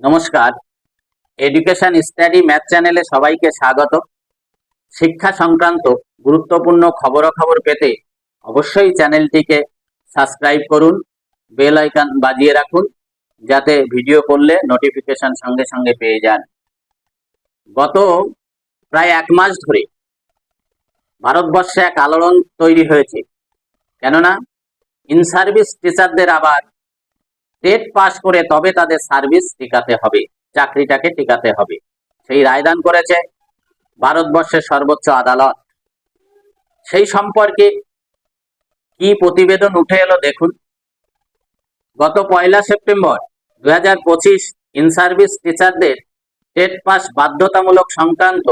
নমস্কার। Education study math চ্যানেলে সবাইকে স্বাগত। শিক্ষা সংক্রান্ত গুরুত্বপূর্ণ খবরাখবর পেতে অবশ্যই চ্যানেলটিকে সাবস্ক্রাইব করুন, বেল আইকন বাজিয়ে রাখুন, যাতে ভিডিও করলে নোটিফিকেশন সঙ্গে সঙ্গে পেয়ে যান। গত প্রায় 1 মাস ধরে ভারতবর্ষে এক আলোড়ন তৈরি হয়েছে, কেননা ইন সার্ভিস টিচারদের আবার টেট পাস করে তবে তাদের সার্ভিস টিকাতে হবে, চাকরিটাকে টিকাতে হবে। সেই রায়দান করেছে ভারতবর্ষের সর্বোচ্চ আদালত। সেই সম্পর্কে কি প্রতিবেদন উঠে এলো দেখুন। গত 1 সেপ্টেম্বর 2025 ইন সার্ভিস টিচারদের টেট পাস বাধ্যতামূলক সংক্রান্ত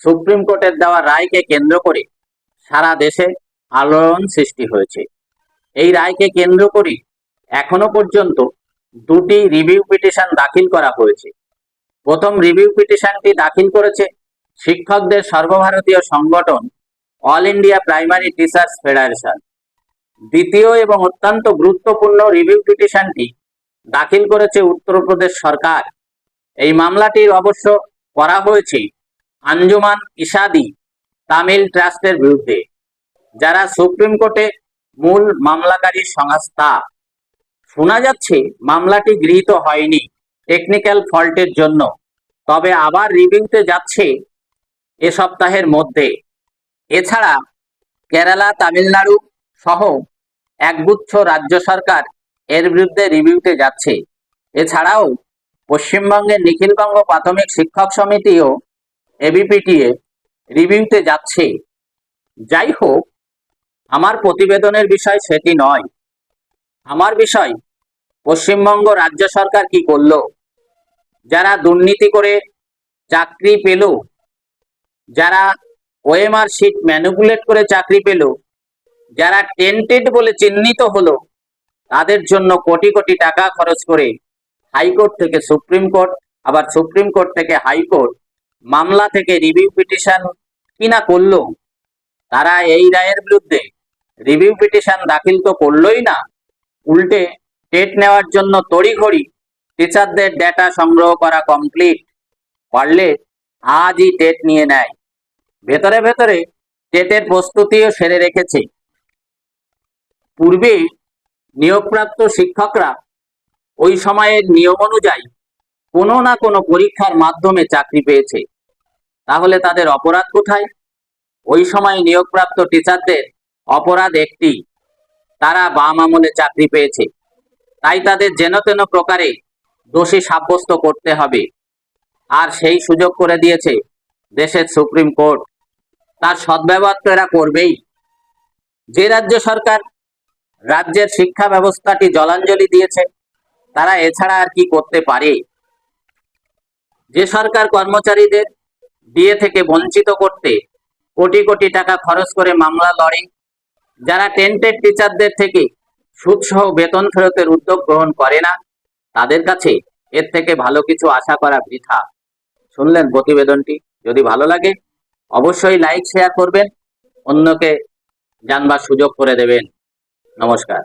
সুপ্রিম কোর্টের দেওয়া রায়কে কেন্দ্র করে সারা দেশে আলোড়ন সৃষ্টি হয়েছে। এই রায়কে কেন্দ্র করে এখনো পর্যন্ত 2টি রিভিউ পিটিশন দাখিল করা হয়েছে। প্রথম রিভিউ পিটিশনটি দাখিল করেছে শিক্ষকদের সর্বভারতীয় সংগঠন all India primary teachers federation. দ্বিতীয় এবং অত্যন্ত গুরুত্বপূর্ণ রিভিউ পিটিশনটি দাখিল করেছে উত্তরপ্রদেশ সরকার। এই মামলাটির অবশ্য করা হয়েছে আঞ্জুমান ইসাদি তামিল ট্রাস্টের বিরুদ্ধে, যারা সুপ্রিম কোর্টে মূল মামলাকারী সংস্থা। শোনা যাচ্ছে মামলাটি গৃহীত হয়নি টেকনিক্যাল ফল্টের জন্য, তবে আবার রিভিউতে যাচ্ছে এ সপ্তাহের মধ্যে। এছাড়া কেরালা, তামিলনাড়ু সহ একগুচ্ছ রাজ্য সরকার এর বিরুদ্ধে রিভিউতে যাচ্ছে। এছাড়াও পশ্চিমবঙ্গের নিখিলবঙ্গ প্রাথমিক শিক্ষক সমিতিও এবিপিটিএ রিভিউতে যাচ্ছে। যাই হোক, আমার প্রতিবেদনের বিষয় সেটি নয়। আমার বিষয় পশ্চিমবঙ্গ রাজ্য সরকার কি করলো। যারা দুর্নীতি করে চাকরি পেল, যারা ওএমআর শিট ম্যানিপুলেট করে চাকরি পেল, যারা টেন্টেড বলে চিহ্নিত হলো, তাদের জন্য কোটি কোটি টাকা খরচ করে হাইকোর্ট থেকে সুপ্রিম কোর্ট, আবার সুপ্রিম কোর্ট থেকে হাইকোর্ট মামলা থেকে রিভিউ পিটিশন কিনা করলো। তারা এই রায়ের বিরুদ্ধে রিভিউ পিটিশন দাখিল তো করলোই না, উল্টে টেট নেওয়ার জন্য তড়িঘড়ি টিচারদের ডেটা সংগ্রহ করা কমপ্লিট, পারলে আজই টেট নিয়ে নেয়। ভেতরে ভেতরে টেটের প্রস্তুতিও সেরে রেখেছে। পূর্বে নিয়োগপ্রাপ্ত শিক্ষকরা ওই সময়ের নিয়ম অনুযায়ী কোনো না কোনো পরীক্ষার মাধ্যমে চাকরি পেয়েছে, তাহলে তাদের অপরাধ কোথায়? ওই সময় নিয়োগপ্রাপ্ত টিচারদের অপরাধ একটি, তারা বাম আমলে চাকরি পেয়েছে, তাই তাদের যেন তেন প্রকারে দোষী সাব্যস্ত করতে হবে। আর সেই সুযোগ করে দিয়েছে দেশের সুপ্রিম কোর্ট। তার সদ্ব্যবহার তো এরা করবেই। যে রাজ্য সরকার রাজ্যের শিক্ষা ব্যবস্থাটি জলাঞ্জলি দিয়েছে, তারা এছাড়া আর কি করতে পারে? যে সরকার কর্মচারীদের ডিএ থেকে বঞ্চিত করতে কোটি কোটি টাকা খরচ করে মামলা লড়ে, যারা টেন্টেড টিচারদের থেকে সুদসহ বেতন ফেরতের উদ্যোগ গ্রহণ করে না, তাদের কাছে এর থেকে ভালো কিছু আশা করা বৃথা। শুনলেন প্রতিবেদনটি। যদি ভালো লাগে অবশ্যই লাইক শেয়ার করবেন, অন্যকে জানবার সুযোগ করে দেবেন। নমস্কার।